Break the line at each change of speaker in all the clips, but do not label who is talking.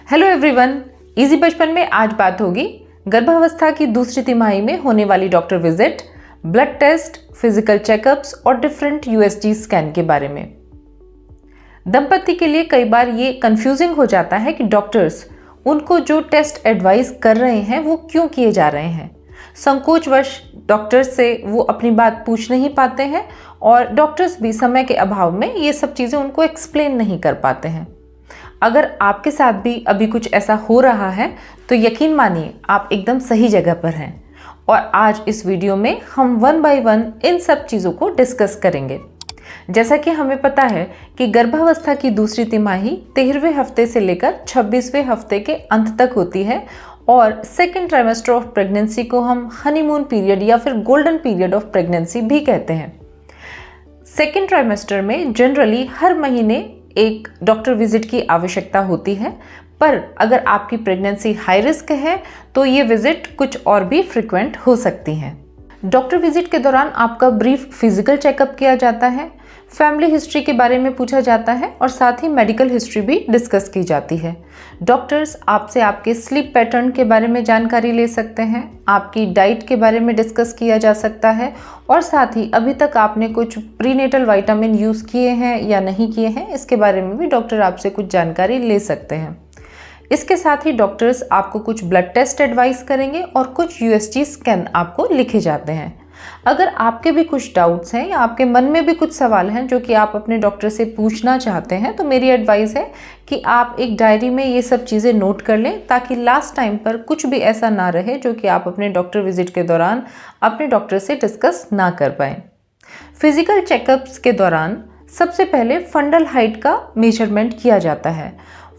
Hello everyone, easy बचपन में आज बात होगी गर्भावस्था की दूसरी तिमाही में होने वाली doctor visit, blood test, physical checkups और डिफरेंट यूएसजी स्कैन के बारे में। दंपति के लिए कई बार ये कंफ्यूजिंग हो जाता है कि डॉक्टर्स उनको जो टेस्ट एडवाइस कर रहे हैं वो क्यों किए जा रहे हैं। संकोचवश डॉक्टर से वो अपनी बात पूछ नहीं पाते हैं और डॉक्टर्स भी समय के अभाव में ये सब चीज़ें उनको एक्सप्लेन नहीं कर पाते हैं। अगर आपके साथ भी अभी कुछ ऐसा हो रहा है तो यकीन मानिए आप एकदम सही जगह पर हैं और आज इस वीडियो में हम वन बाय वन इन सब चीज़ों को डिस्कस करेंगे। जैसा कि हमें पता है कि गर्भावस्था की दूसरी तिमाही 13वें हफ्ते से लेकर 26वें हफ्ते के अंत तक होती है और सेकेंड ट्राइमेस्टर ऑफ प्रेगनेंसी को हम हनीमून पीरियड या फिर गोल्डन पीरियड ऑफ प्रेगनेंसी भी कहते हैं। सेकेंड ट्राइमेस्टर में जनरली हर महीने एक डॉक्टर विजिट की आवश्यकता होती है, पर अगर आपकी प्रेगनेंसी हाई रिस्क है तो ये विजिट कुछ और भी फ्रिक्वेंट हो सकती हैं। डॉक्टर विजिट के दौरान आपका ब्रीफ फिजिकल चेकअप किया जाता है, फैमिली हिस्ट्री के बारे में पूछा जाता है और साथ ही मेडिकल हिस्ट्री भी डिस्कस की जाती है। डॉक्टर्स आपसे आपके स्लीप पैटर्न के बारे में जानकारी ले सकते हैं, आपकी डाइट के बारे में डिस्कस किया जा सकता है और साथ ही अभी तक आपने कुछ प्रीनेटल विटामिन यूज़ किए हैं या नहीं किए हैं इसके बारे में भी डॉक्टर आपसे कुछ जानकारी ले सकते हैं। इसके साथ ही डॉक्टर्स आपको कुछ ब्लड टेस्ट एडवाइस करेंगे और कुछ यूएसजी स्कैन आपको लिखे जाते हैं। अगर आपके भी कुछ डाउट्स हैं या आपके मन में भी कुछ सवाल हैं जो कि आप अपने डॉक्टर से पूछना चाहते हैं तो मेरी एडवाइस है कि आप एक डायरी में ये सब चीज़ें नोट कर लें ताकि लास्ट टाइम पर कुछ भी ऐसा ना रहे जो कि आप अपने डॉक्टर विजिट के दौरान अपने डॉक्टर से डिस्कस ना कर पाएँ। फिजिकल चेकअप्स के दौरान सबसे पहले फंडल हाइट का मेजरमेंट किया जाता है।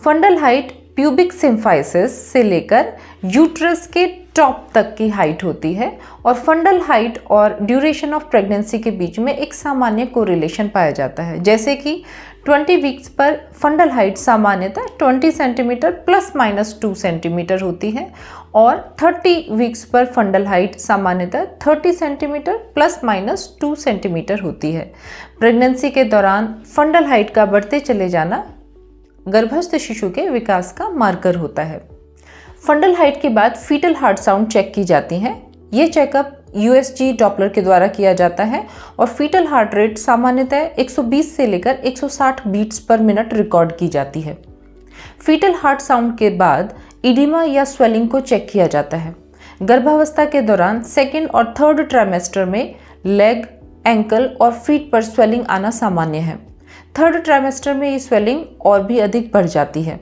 फंडल हाइट प्यूबिक सिम्फाइसिस से लेकर यूट्रस के टॉप तक की हाइट होती है और फंडल हाइट और ड्यूरेशन ऑफ प्रेगनेंसी के बीच में एक सामान्य कोरिलेशन पाया जाता है। जैसे कि 20 वीक्स पर फंडल हाइट सामान्यतः 20 सेंटीमीटर प्लस माइनस 2 सेंटीमीटर होती है और 30 वीक्स पर फंडल हाइट सामान्यतः 30 सेंटीमीटर प्लस माइनस 2 सेंटीमीटर होती है। प्रेगनेंसी के दौरान फंडल हाइट का बढ़ते चले जाना गर्भस्थ शिशु के विकास का मार्कर होता है। फंडल हाइट के बाद फीटल हार्ट साउंड चेक की जाती हैं। ये चेकअप यूएसजी डॉपलर के द्वारा किया जाता है और फीटल हार्ट रेट सामान्यतः 120 से लेकर 160 बीट्स पर मिनट रिकॉर्ड की जाती है। फीटल हार्ट साउंड के बाद इडिमा या स्वेलिंग को चेक किया जाता है। गर्भावस्था के दौरान सेकेंड और थर्ड ट्राइमेस्टर में लेग, एंकल और फीट पर स्वेलिंग आना सामान्य है। थर्ड ट्राइमेस्टर में ये स्वेलिंग और भी अधिक बढ़ जाती है,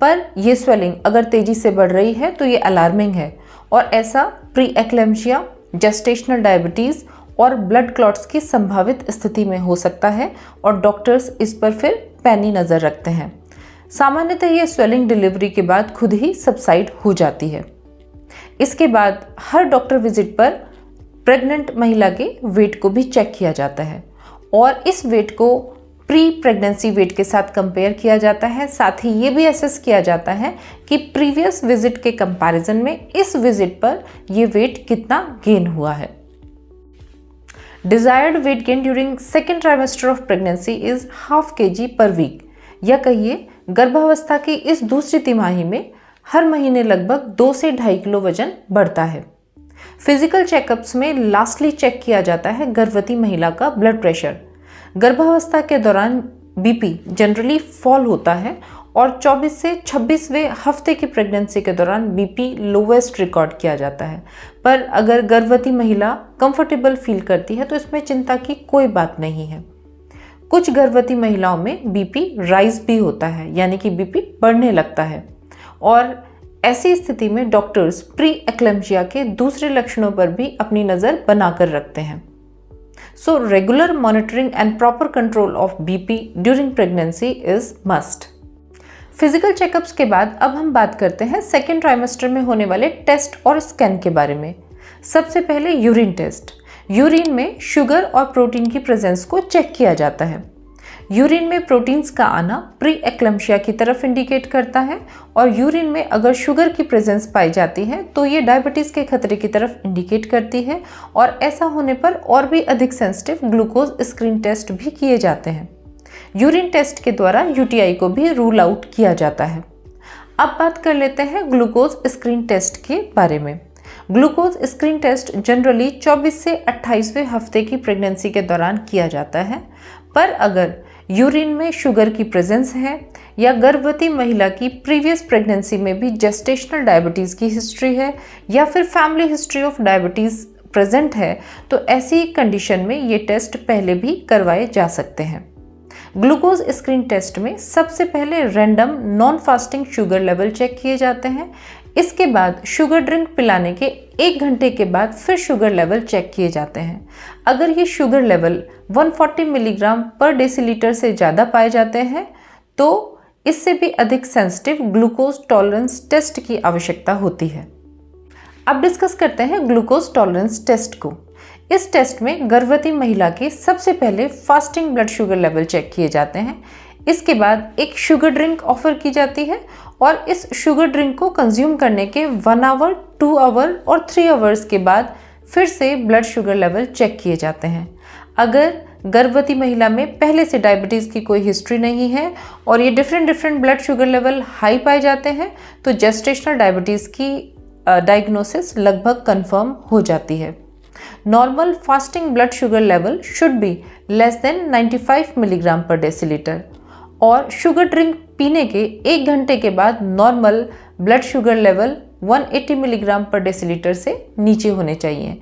पर यह स्वेलिंग अगर तेजी से बढ़ रही है तो ये अलार्मिंग है और ऐसा प्री एक्लेम्शिया, जेस्टेशनल डायबिटीज़ और ब्लड क्लॉट्स की संभावित स्थिति में हो सकता है और डॉक्टर्स इस पर फिर पैनी नज़र रखते हैं। सामान्यतः ये स्वेलिंग डिलीवरी के बाद खुद ही सबसाइड हो जाती है। इसके बाद हर डॉक्टर विजिट पर प्रेग्नेंट महिला के वेट को भी चेक किया जाता है और इस वेट को प्री प्रेगनेंसी वेट के साथ कंपेयर किया जाता है। साथ ही ये भी असेस किया जाता है कि प्रीवियस विजिट के कंपैरिजन में इस विजिट पर ये वेट कितना गेन हुआ है। Desired weight gain during second trimester of pregnancy is ½ kg per week, या कहिए गर्भावस्था की इस दूसरी तिमाही में हर महीने लगभग 2 से 2.5 किलो वजन बढ़ता है। फिजिकल चेकअप्स में लास्टली चेक किया जाता है गर्भवती महिला का ब्लड प्रेशर। गर्भावस्था के दौरान बीपी जनरली फॉल होता है और 24 से 26वें हफ्ते की प्रेगनेंसी के दौरान बीपी लोवेस्ट रिकॉर्ड किया जाता है। पर अगर गर्भवती महिला कंफर्टेबल फील करती है तो इसमें चिंता की कोई बात नहीं है। कुछ गर्भवती महिलाओं में बीपी राइज भी होता है, यानी कि बीपी बढ़ने लगता है और ऐसी स्थिति में डॉक्टर्स प्री एक्लेम्शिया के दूसरे लक्षणों पर भी अपनी नज़र बनाकर रखते हैं। So regular monitoring and proper control of BP during pregnancy is must. Physical checkups के बाद अब हम बात करते हैं सेकेंड ट्राइमेस्टर में होने वाले टेस्ट और स्कैन के बारे में। सबसे पहले यूरिन टेस्ट। यूरिन में शुगर और प्रोटीन की प्रेजेंस को चेक किया जाता है। यूरिन में प्रोटीन्स का आना प्री एक्लेम्शिया की तरफ इंडिकेट करता है और यूरिन में अगर शुगर की प्रेजेंस पाई जाती है तो ये डायबिटीज़ के खतरे की तरफ इंडिकेट करती है और ऐसा होने पर और भी अधिक सेंसिटिव ग्लूकोज स्क्रीन टेस्ट भी किए जाते हैं। यूरिन टेस्ट के द्वारा यूटीआई को भी रूल आउट किया जाता है। अब बात कर लेते हैं ग्लूकोज स्क्रीन टेस्ट के बारे में। ग्लूकोज स्क्रीन टेस्ट जनरली 24 से 28वें हफ्ते की प्रेगनेंसी के दौरान किया जाता है, पर अगर यूरिन में शुगर की प्रेजेंस है या गर्भवती महिला की प्रीवियस प्रेगनेंसी में भी जेस्टेशनल डायबिटीज़ की हिस्ट्री है या फिर family history of diabetes present है, तो ऐसी कंडीशन में ये टेस्ट पहले भी करवाए जा सकते हैं। ग्लूकोज स्क्रीन टेस्ट में सबसे पहले random non fasting sugar level check किए जाते हैं। इसके बाद शुगर ड्रिंक पिलाने के 1 घंटे के बाद फिर शुगर लेवल चेक किए जाते हैं। अगर ये शुगर लेवल 140 मिलीग्राम पर डेसीलीटर से ज़्यादा पाए जाते हैं तो इससे भी अधिक सेंसिटिव ग्लूकोज टॉलरेंस टेस्ट की आवश्यकता होती है। अब डिस्कस करते हैं ग्लूकोज टॉलरेंस टेस्ट को। इस टेस्ट में गर्भवती महिला के सबसे पहले fasting blood sugar level check किए जाते हैं। इसके बाद एक शुगर ड्रिंक ऑफर की जाती है और इस शुगर ड्रिंक को कंज्यूम करने के 1 आवर, 2 आवर और 3 आवर्स के बाद फिर से ब्लड शुगर लेवल चेक किए जाते हैं। अगर गर्भवती महिला में पहले से डायबिटीज़ की कोई हिस्ट्री नहीं है और ये different blood sugar level high पाए जाते हैं तो जेस्टेशनल डायबिटीज़ की डायग्नोसिस लगभग कंफर्म हो जाती है। Normal fasting blood sugar level should be less than 95 milligram पर डेसीलीटर और शुगर ड्रिंक पीने के 1 घंटे के बाद normal blood sugar level 180 milligram पर डेसीलीटर से नीचे होने चाहिए।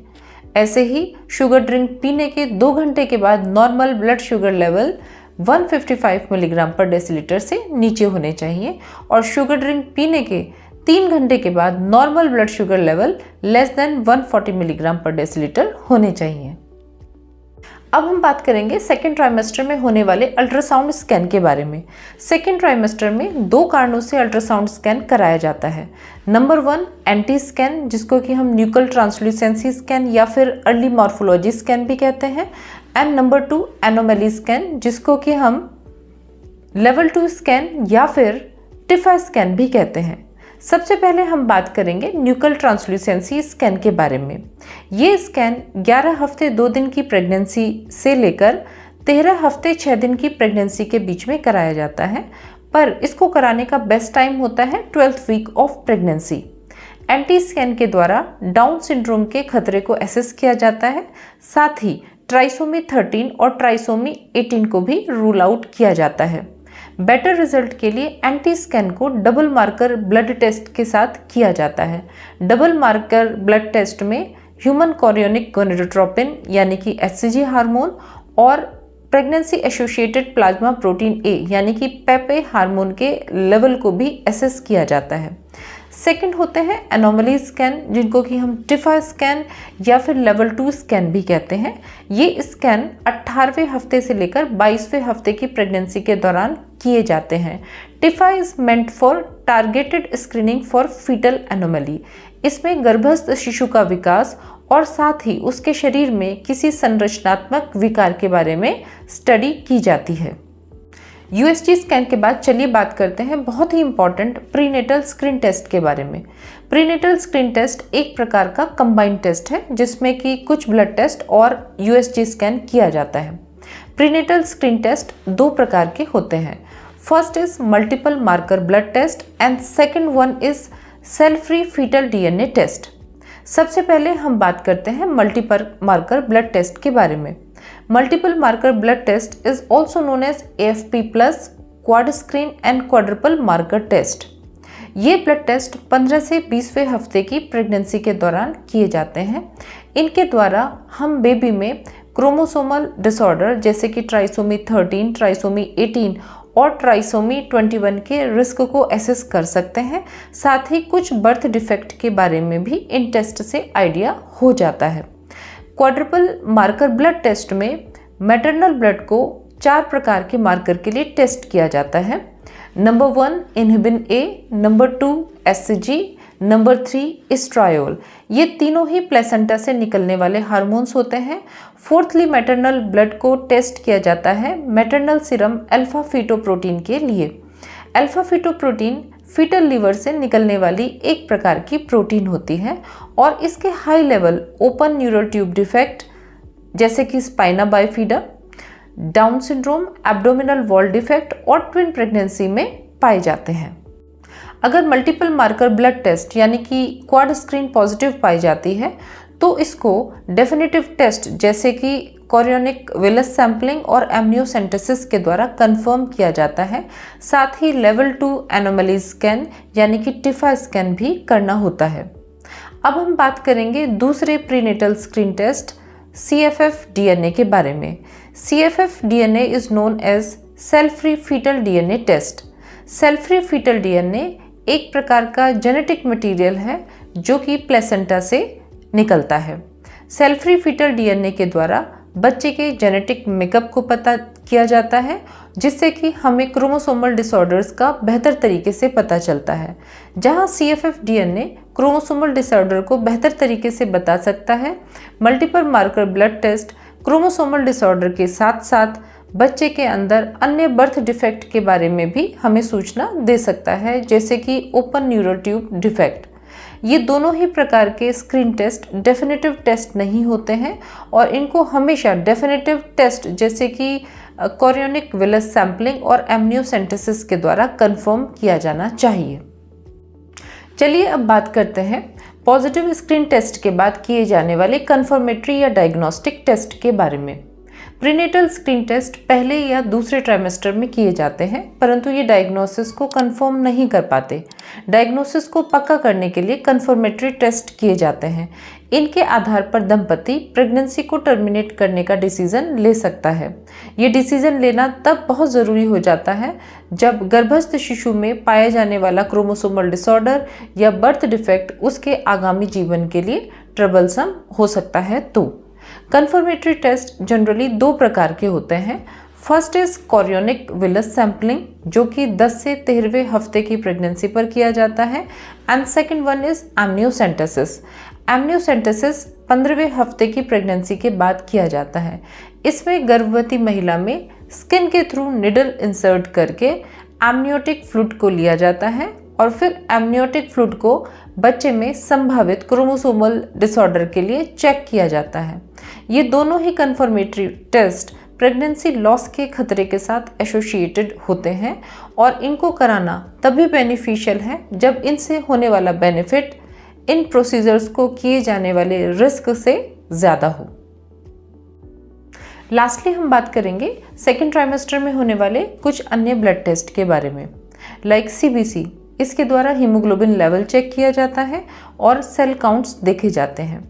ऐसे ही शुगर ड्रिंक पीने के 2 घंटे के बाद normal blood sugar level 155 milligram पर डेसीलीटर से नीचे होने चाहिए और शुगर ड्रिंक पीने के 3 घंटे के बाद normal blood sugar level less than 140 milligram पर डेसीलीटर होने चाहिए। अब हम बात करेंगे सेकेंड ट्राइमेस्टर में होने वाले अल्ट्रासाउंड स्कैन के बारे में। सेकेंड ट्राइमेस्टर में 2 कारणों से अल्ट्रासाउंड स्कैन कराया जाता है। नंबर 1 एंटी स्कैन, जिसको कि हम न्यूकल ट्रांसल्यूसेंसी स्कैन या फिर अर्ली मॉर्फोलॉजी स्कैन भी कहते हैं, एंड नंबर 2 एनोमली स्कैन, जिसको कि हम लेवल 2 स्कैन या फिर टिफा स्कैन भी कहते हैं। सबसे पहले हम बात करेंगे न्यूकल ट्रांसल्यूसेंसी स्कैन के बारे में। ये स्कैन 11 हफ्ते 2 दिन की प्रेगनेंसी से लेकर 13 हफ्ते 6 दिन की प्रेगनेंसी के बीच में कराया जाता है, पर इसको कराने का बेस्ट टाइम होता है 12th week of pregnancy. NT scan के द्वारा डाउन सिंड्रोम के खतरे को एसेस किया जाता है, साथ ही ट्राइसोमी 13 और ट्राइसोमी 18 को भी रूल आउट किया जाता है। बेटर रिजल्ट के लिए एंटी स्कैन को डबल मार्कर ब्लड टेस्ट के साथ किया जाता है। डबल मार्कर ब्लड टेस्ट में ह्यूमन कोरियोनिक गोनेडोट्रोपिन यानी कि HCG हार्मोन और pregnancy associated plasma protein A यानी कि पेपे हार्मोन के लेवल को भी एसेस किया जाता है। सेकंड होते हैं एनोमली स्कैन, जिनको कि हम टिफा स्कैन या फिर लेवल 2 स्कैन भी कहते हैं। ये स्कैन 18वें हफ्ते से लेकर 22वें हफ्ते की प्रेगनेंसी के दौरान किए जाते हैं। TIFFA is meant for targeted screening for fetal anomaly. इसमें गर्भस्थ शिशु का विकास और साथ ही उसके शरीर में किसी संरचनात्मक विकार के बारे में स्टडी की जाती है। USG स्कैन के बाद चलिए बात करते हैं बहुत ही इंपॉर्टेंट प्रीनेटल स्क्रीन टेस्ट के बारे में। प्रीनेटल स्क्रीन टेस्ट एक प्रकार का कंबाइंड टेस्ट है जिसमें कि कुछ ब्लड टेस्ट और USG स्कैन किया जाता है। प्रीनेटल स्क्रीन टेस्ट 2 प्रकार के होते हैं। First is multiple marker blood test and second one is cell free fetal DNA test. सबसे पहले हम बात करते हैं मल्टीपल मार्कर ब्लड टेस्ट के बारे में। Multiple marker blood test is also known as AFP+, quad screen and quadruple marker test. ये ब्लड टेस्ट 15 से 20वें हफ्ते की प्रेगनेंसी के दौरान किए जाते हैं। इनके द्वारा हम बेबी में क्रोमोसोमल डिसऑर्डर जैसे कि ट्राइसोमी 13, ट्राइसोमी 18 और ट्राइसोमी 21 के रिस्क को एसेस कर सकते हैं। साथ ही कुछ बर्थ डिफेक्ट के बारे में भी इन टेस्ट से आइडिया हो जाता है। क्वाड्रुपल मार्कर ब्लड टेस्ट में मैटरनल ब्लड को 4 प्रकार के मार्कर के लिए टेस्ट किया जाता है। Number 1 inhibin A, number 2 HCG, number 3 एस्ट्रायोल। ये तीनों ही प्लेसेंटा से निकलने वाले हार्मोन्स होते हैं। फोर्थली मैटरनल ब्लड को टेस्ट किया जाता है मैटरनल सीरम अल्फा फीटोप्रोटीन के लिए। अल्फा फीटोप्रोटीन फीटल लीवर से निकलने वाली एक प्रकार की प्रोटीन होती है और इसके high level open neural tube defect जैसे कि spina bifida, down syndrome, abdominal wall defect और ट्विन प्रेगनेंसी में पाए जाते हैं। अगर मल्टीपल मार्कर ब्लड टेस्ट यानी कि क्वाड स्क्रीन पॉजिटिव पाई जाती है तो इसको डेफिनेटिव टेस्ट जैसे कि कोरियोनिक विलस सैंपलिंग और एमनियोसेंटेसिस के द्वारा कंफर्म किया जाता है। साथ ही लेवल 2 एनोमली स्कैन यानी कि टिफा स्कैन भी करना होता है। अब हम बात करेंगे दूसरे prenatal screen test CFF DNA के बारे में। CFF DNA is known as cell free fetal DNA test. Cell free fetal DNA एक प्रकार का जेनेटिक मटेरियल है जो कि प्लेसेंटा से निकलता है। सेल फ्री फीटल DNA के द्वारा बच्चे के जेनेटिक मेकअप को पता किया जाता है जिससे कि हमें क्रोमोसोमल डिसऑर्डर्स का बेहतर तरीके से पता चलता है। जहां CFF DNA क्रोमोसोमल डिसऑर्डर को बेहतर तरीके से बता सकता है, multiple marker blood test chromosomal disorder के साथ साथ बच्चे के अंदर अन्य बर्थ डिफेक्ट के बारे में भी हमें सूचना दे सकता है, जैसे कि ओपन न्यूरल ट्यूब डिफेक्ट। ये दोनों ही प्रकार के स्क्रीन टेस्ट डेफिनेटिव टेस्ट नहीं होते हैं और इनको हमेशा डेफिनेटिव टेस्ट जैसे कि कोरियोनिक विलस सैंपलिंग और एमनियोसेंटेसिस के द्वारा कंफर्म किया जाना चाहिए। चलिए अब बात करते हैं पॉजिटिव स्क्रीन टेस्ट के बाद किए जाने वाले कंफर्मेटरी या डायग्नोस्टिक टेस्ट के बारे में। प्रीनेटल स्क्रीन टेस्ट पहले या दूसरे ट्राइमेस्टर में किए जाते हैं, परंतु ये डायग्नोसिस को कंफर्म नहीं कर पाते। डायग्नोसिस को पक्का करने के लिए कंफर्मेटरी टेस्ट किए जाते हैं। इनके आधार पर दंपति प्रेगनेंसी को टर्मिनेट करने का डिसीजन ले सकता है। ये डिसीजन लेना तब बहुत ज़रूरी हो जाता है जब गर्भस्थ शिशु में पाया जाने वाला क्रोमोसोमल डिसऑर्डर या बर्थ डिफेक्ट उसके आगामी जीवन के लिए ट्रबलसम हो सकता है। तो कंफर्मेटरी टेस्ट जनरली दो प्रकार के होते हैं। First is chorionic villus sampling जो कि 10 से 13वें हफ्ते की प्रेगनेंसी पर किया जाता है and second one is amniocentesis. Amniocentesis 15वें हफ्ते की प्रेगनेंसी के बाद किया जाता है। इसमें गर्भवती महिला में स्किन के थ्रू निडल इंसर्ट करके एमनियोटिक फ्लूइड को लिया जाता है और फिर एमनियोटिक फ्लूइड को बच्चे में संभावित क्रोमोसोमल डिसऑर्डर के लिए चेक किया जाता है। ये दोनों ही कंफर्मेटरी टेस्ट प्रेगनेंसी लॉस के खतरे के साथ एसोसिएटेड होते हैं और इनको कराना तभी बेनिफिशियल है जब इनसे होने वाला बेनिफिट इन प्रोसीजर्स को किए जाने वाले रिस्क से ज़्यादा हो। लास्टली हम बात करेंगे सेकेंड ट्राइमेस्टर में होने वाले कुछ अन्य ब्लड टेस्ट के बारे में, लाइक CBC। इसके द्वारा हीमोग्लोबिन लेवल चेक किया जाता है और सेल काउंट्स देखे जाते हैं।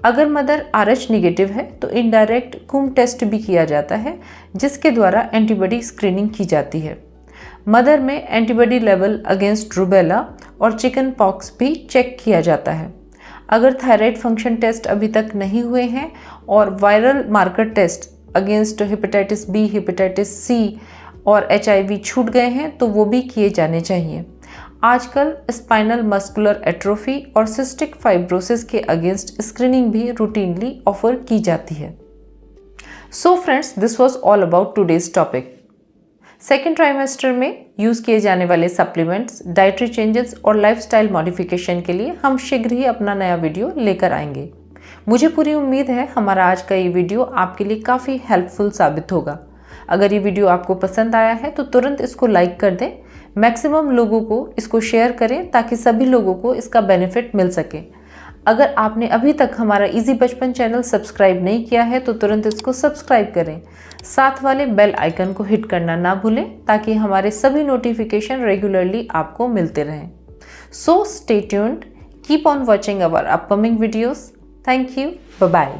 अगर मदर RH निगेटिव है तो इनडायरेक्ट कुम टेस्ट भी किया जाता है जिसके द्वारा एंटीबॉडी स्क्रीनिंग की जाती है। मदर में एंटीबॉडी लेवल अगेंस्ट रूबेला और चिकन पॉक्स भी चेक किया जाता है। अगर थायराइड फंक्शन टेस्ट अभी तक नहीं हुए हैं और viral marker test against hepatitis B, hepatitis C और HIV छूट गए हैं तो वो भी किए जाने चाहिए। आजकल स्पाइनल मस्कुलर एट्रोफी और सिस्टिक फाइब्रोसिस के अगेंस्ट स्क्रीनिंग भी रूटीनली ऑफर की जाती है। So friends, this was all about today's topic. Second trimester में यूज़ किए जाने वाले सप्लीमेंट्स, डाइटरी चेंजेस और लाइफस्टाइल मॉडिफिकेशन के लिए हम शीघ्र ही अपना नया वीडियो लेकर आएंगे। मुझे पूरी उम्मीद है हमारा आज का ये वीडियो आपके लिए काफ़ी हेल्पफुल साबित होगा। अगर ये वीडियो आपको पसंद आया है तो तुरंत इसको लाइक कर दें, मैक्सिमम लोगों को इसको शेयर करें ताकि सभी लोगों को इसका बेनिफिट मिल सके। अगर आपने अभी तक हमारा इजी बचपन चैनल सब्सक्राइब नहीं किया है तो तुरंत इसको सब्सक्राइब करें। साथ वाले बेल आइकन को हिट करना ना भूलें ताकि हमारे सभी नोटिफिकेशन रेगुलरली आपको मिलते रहें। So stay tuned, keep on watching our upcoming videos. Thank you, bye bye.